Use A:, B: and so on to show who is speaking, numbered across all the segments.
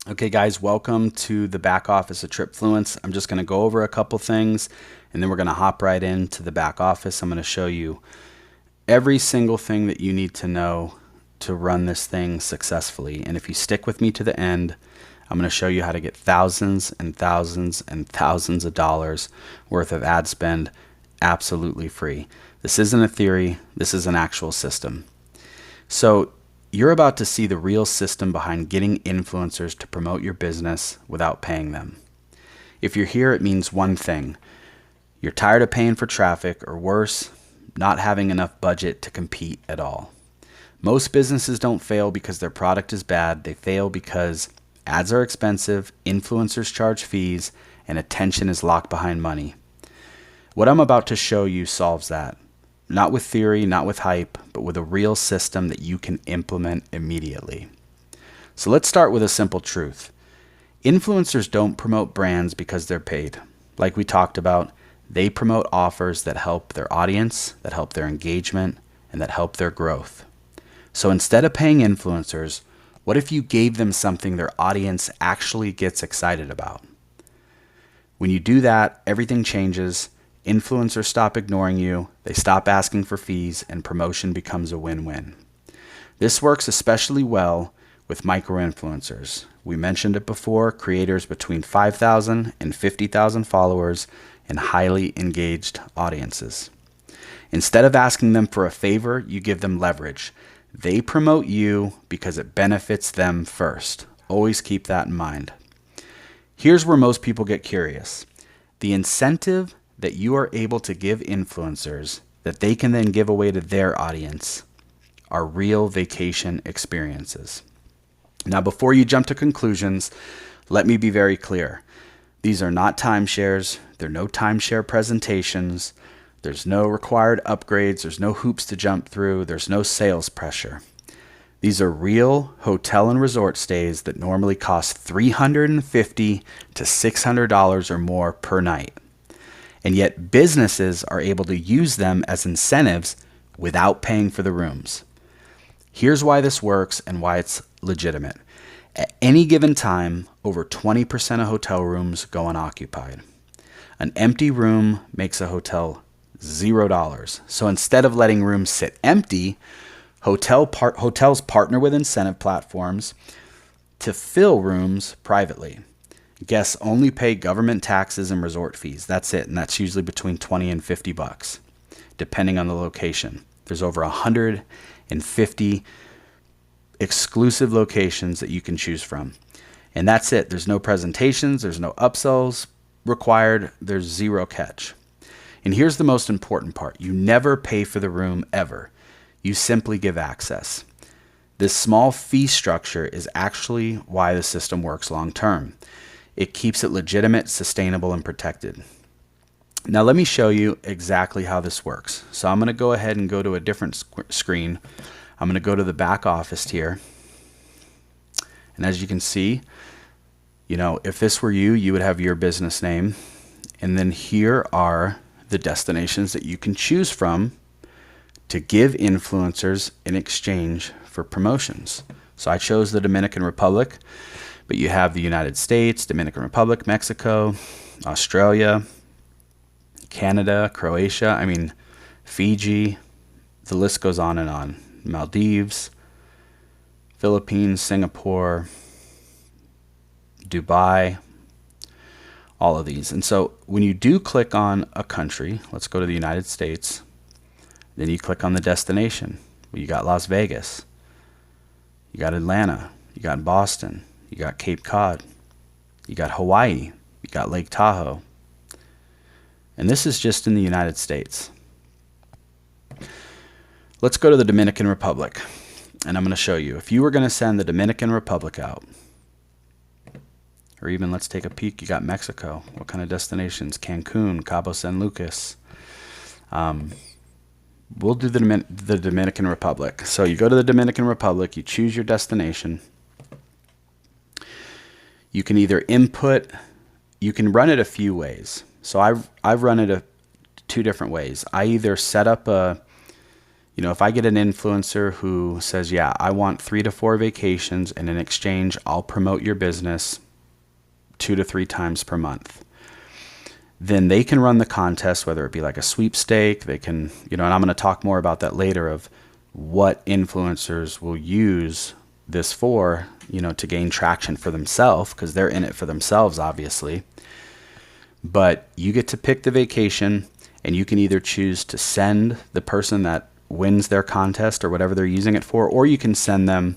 A: Okay, guys, welcome to the back office of TripFluence. I'm just going to go over a couple things and then we're going to hop right into the back office. I'm going to show you every single thing that you need to know to run this thing successfully. And if you stick with me to the end, I'm going to show you how to get thousands and thousands and thousands of dollars worth of ad spend absolutely free. This isn't a theory, this is an actual system. So you're about to see the real system behind getting influencers to promote your business without paying them. If you're here, it means one thing. You're tired of paying for traffic, or worse, not having enough budget to compete at all. Most businesses don't fail because their product is bad. They fail because ads are expensive, influencers charge fees, and attention is locked behind money. What I'm about to show you solves that. Not with theory, not with hype, but with a real system that you can implement immediately. So let's start with a simple truth. Influencers don't promote brands because they're paid. Like we talked about, they promote offers that help their audience, that help their engagement, and that help their growth. So instead of paying influencers, what if you gave them something their audience actually gets excited about? When you do that, everything changes. Influencers stop ignoring you, they stop asking for fees, and promotion becomes a win-win. This works especially well with micro-influencers. We mentioned it before, creators between 5,000 and 50,000 followers and highly engaged audiences. Instead of asking them for a favor, you give them leverage. They promote you because it benefits them first. Always keep that in mind. Here's where most people get curious. The incentive that you are able to give influencers that they can then give away to their audience are real vacation experiences. Now, before you jump to conclusions, let me be very clear. These are not timeshares. There are no timeshare presentations. There's no required upgrades. There's no hoops to jump through. There's no sales pressure. These are real hotel and resort stays that normally cost $350 to $600 or more per night. And yet businesses are able to use them as incentives without paying for the rooms. Here's why this works and why it's legitimate. At any given time, over 20% of hotel rooms go unoccupied. An empty room makes a hotel $0. So instead of letting rooms sit empty, hotels partner with incentive platforms to fill rooms privately. Guests only pay government taxes and resort fees. That's it, and that's usually between 20 and 50 bucks, depending on the location. There's over 150 exclusive locations that you can choose from. And that's it. There's no presentations, there's no upsells required, there's zero catch. And here's the most important part. You never pay for the room ever. You simply give access. This small fee structure is actually why the system works long term. It keeps it legitimate, sustainable, and protected. Now let me show you exactly how this works. So I'm going to go ahead and go to a different screen. I'm going to go to the back office here. And as you can see, if this were you, you would have your business name. And then here are the destinations that you can choose from to give influencers in exchange for promotions. So I chose the Dominican Republic. But you have the United States, Dominican Republic, Mexico, Australia, Canada, Croatia, Fiji, the list goes on and on. Maldives, Philippines, Singapore, Dubai, all of these. And so when you do click on a country, let's go to the United States, then you click on the destination. Well, you got Las Vegas, you got Atlanta, you got Boston, you got Cape Cod, you got Hawaii, you got Lake Tahoe. And this is just in the United States. Let's go to the Dominican Republic. And I'm going to show you. If you were going to send the Dominican Republic out, or even let's take a peek, you got Mexico. What kind of destinations? Cancun, Cabo San Lucas. We'll do the Dominican Republic. So you go to the Dominican Republic, you choose your destination. You can either you can run it a few ways. So I've run it two different ways. I either set up a if I get an influencer who says, yeah, I want 3 to 4 vacations, and in exchange, I'll promote your business 2 to 3 times per month, then they can run the contest, whether it be like a sweepstake. They can, and I'm going to talk more about that later, of what influencers will use this for, to gain traction for themselves, because they're in it for themselves, obviously. But you get to pick the vacation, and you can either choose to send the person that wins their contest or whatever they're using it for, or you can send them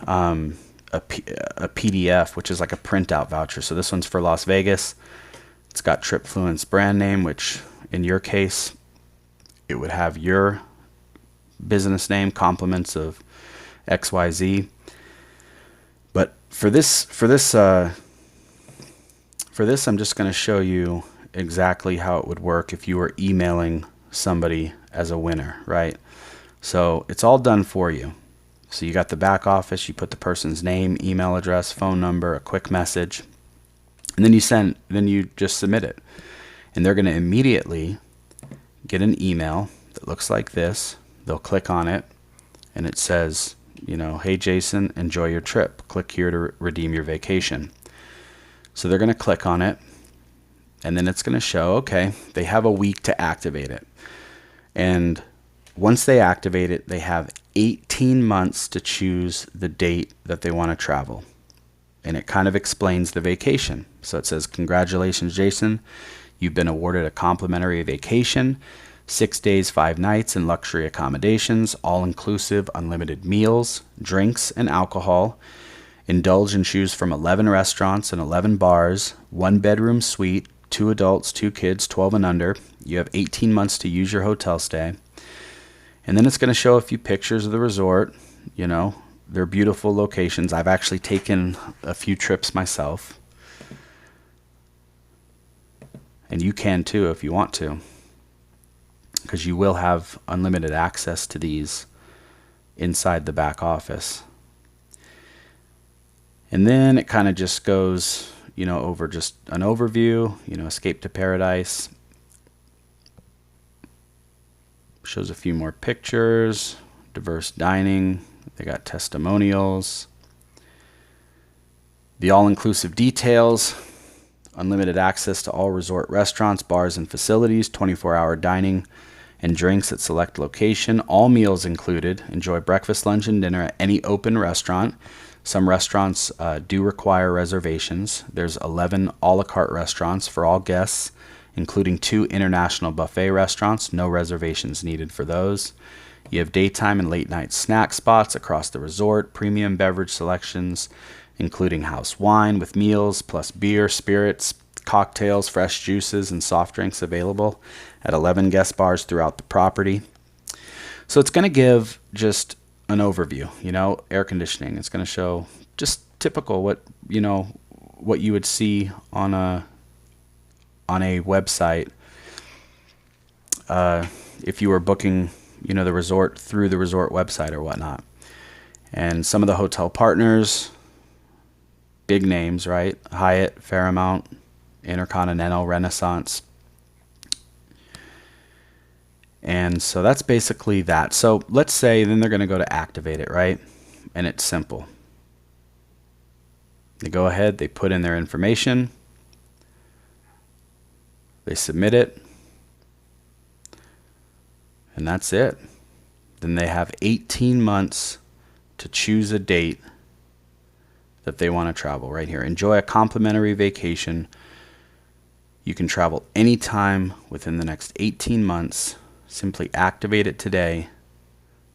A: a PDF, which is like a printout voucher. So this one's for Las Vegas. It's got TripFluence brand name, which in your case, it would have your business name, compliments of XYZ. But for this, I'm just going to show you exactly how it would work if you were emailing somebody as a winner, right? So it's all done for you. So you got the back office, you put the person's name, email address, phone number, a quick message, and then you just submit it. And they're going to immediately get an email that looks like this. They'll click on it, and it says, hey Jason, enjoy your trip. Click here to redeem your vacation. So they're going to click on it, and then it's going to show, okay, they have a week to activate it. And once they activate it, they have 18 months to choose the date that they want to travel. And it kind of explains the vacation. So it says, congratulations, Jason. You've been awarded a complimentary vacation, 6 days, 5 nights in luxury accommodations, all-inclusive, unlimited meals, drinks, and alcohol. Indulge and choose from 11 restaurants and 11 bars, 1-bedroom suite, 2 adults, 2 kids, 12 and under. You have 18 months to use your hotel stay. And then it's going to show a few pictures of the resort. They're beautiful locations. I've actually taken a few trips myself. And you can too if you want to, because you will have unlimited access to these inside the back office. And then it kind of just goes, over just an overview, escape to paradise. Shows a few more pictures, diverse dining. They got testimonials. The all-inclusive details, unlimited access to all resort restaurants, bars, and facilities, 24-hour dining and drinks at select location, all meals included. Enjoy breakfast, lunch, and dinner at any open restaurant. Some restaurants do require reservations. There's 11 a la carte restaurants for all guests, including 2 international buffet restaurants. No reservations needed for those. You have daytime and late night snack spots across the resort, premium beverage selections, including house wine with meals, plus beer, spirits, cocktails, fresh juices, and soft drinks available at 11 guest bars throughout the property. So it's going to give just an overview, air conditioning. It's going to show just typical what you would see on a website if you were booking, the resort through the resort website or whatnot. And some of the hotel partners, big names, right? Hyatt, Fairmont, Intercontinental, Renaissance. And so that's basically that. So let's say then they're going to go to activate it, right? And it's simple. They go ahead, they put in their information, they submit it, and that's it. Then they have 18 months to choose a date that they want to travel right here. Enjoy a complimentary vacation. You can travel anytime within the next 18 months. Simply activate it today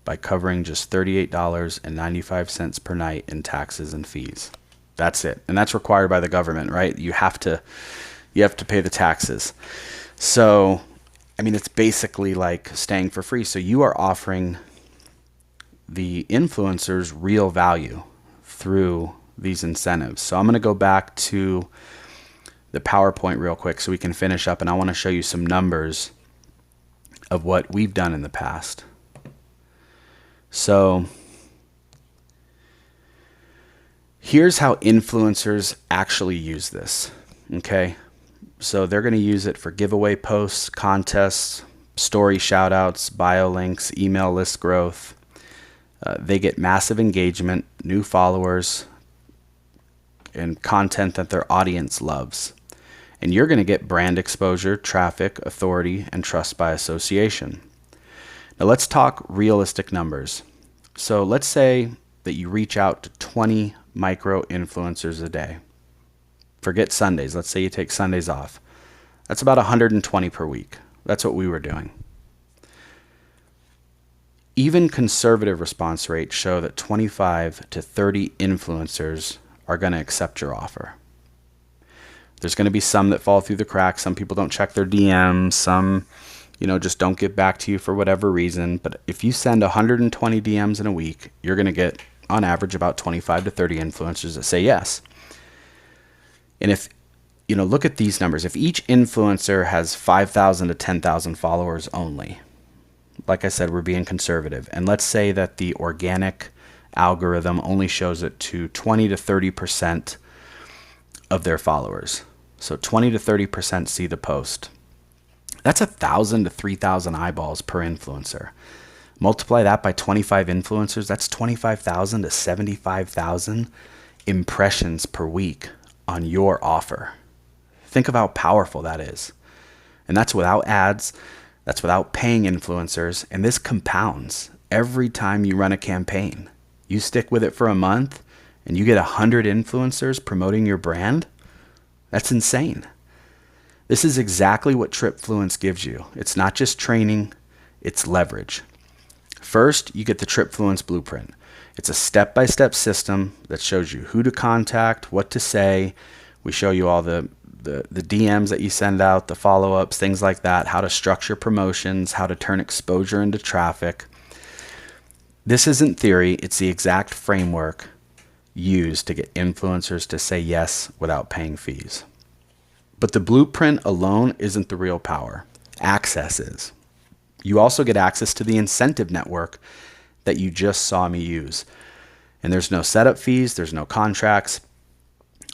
A: by covering just $38.95 per night in taxes and fees. That's it. And that's required by the government, right? You have to pay the taxes. So, it's basically like staying for free. So you are offering the influencers real value through these incentives. So I'm going to go back to the PowerPoint real quick so we can finish up, and I want to show you some numbers of what we've done in the past. So here's how influencers actually use this. Okay, so they're going to use it for giveaway posts, contests, story shoutouts, bio links, email list growth. They get massive engagement, new followers, and content that their audience loves. And you're going to get brand exposure, traffic, authority, and trust by association. Now let's talk realistic numbers. So let's say that you reach out to 20 micro influencers a day. Forget Sundays. Let's say you take Sundays off. That's about 120 per week. That's what we were doing. Even conservative response rates show that 25 to 30 influencers are going to accept your offer. There's going to be some that fall through the cracks. Some people don't check their DMs. Some, just don't get back to you for whatever reason. But if you send 120 DMs in a week, you're going to get, on average, about 25 to 30 influencers that say yes. And if, look at these numbers. If each influencer has 5,000 to 10,000 followers only, like I said, we're being conservative. And let's say that the organic algorithm only shows it to 20 to 30% of their followers. So 20 to 30% see the post. That's 1,000 to 3,000 eyeballs per influencer. Multiply that by 25 influencers, that's 25,000 to 75,000 impressions per week on your offer. Think of how powerful that is. And that's without ads, that's without paying influencers, and this compounds every time you run a campaign. You stick with it for a month, and you get 100 influencers promoting your brand. That's insane. This is exactly what TripFluence gives you. It's not just training, it's leverage. First, you get the TripFluence blueprint. It's a step-by-step system that shows you who to contact, what to say. We show you all the DMs that you send out, the follow-ups, things like that, how to structure promotions, how to turn exposure into traffic. This isn't theory, it's the exact framework used to get influencers to say yes without paying fees. But the blueprint alone isn't the real power. Access is. You also get access to the incentive network that you just saw me use. And there's no setup fees, there's no contracts.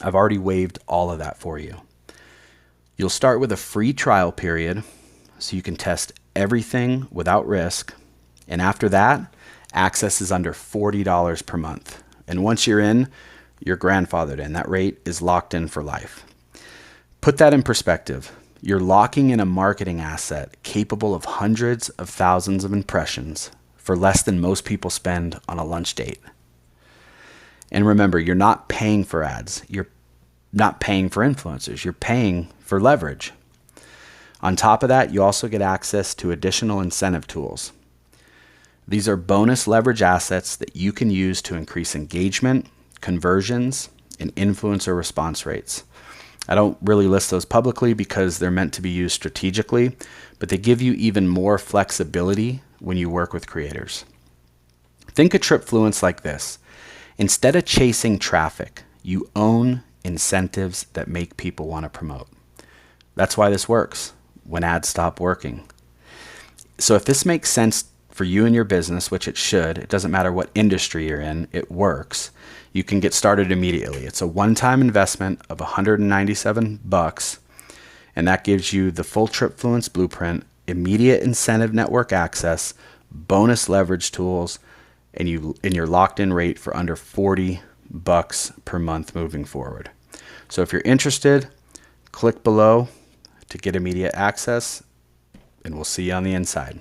A: I've already waived all of that for you. You'll start with a free trial period so you can test everything without risk. And after that, access is under $40 per month. And once you're in, you're grandfathered in. That rate is locked in for life. Put that in perspective. You're locking in a marketing asset capable of hundreds of thousands of impressions for less than most people spend on a lunch date. And remember, you're not paying for ads. You're not paying for influencers. You're paying for leverage. On top of that, you also get access to additional incentive tools. These are bonus leverage assets that you can use to increase engagement, conversions, and influencer response rates. I don't really list those publicly because they're meant to be used strategically, but they give you even more flexibility when you work with creators. Think of TripFluence like this. Instead of chasing traffic, you own incentives that make people want to promote. That's why this works when ads stop working. So if this makes sense for you and your business, which it should, it doesn't matter what industry you're in, it works. You can get started immediately. It's a one-time investment of $197, and that gives you the full TripFluence blueprint, immediate incentive network access, bonus leverage tools, and your locked-in rate for under $40 per month moving forward. So if you're interested, click below to get immediate access, and we'll see you on the inside.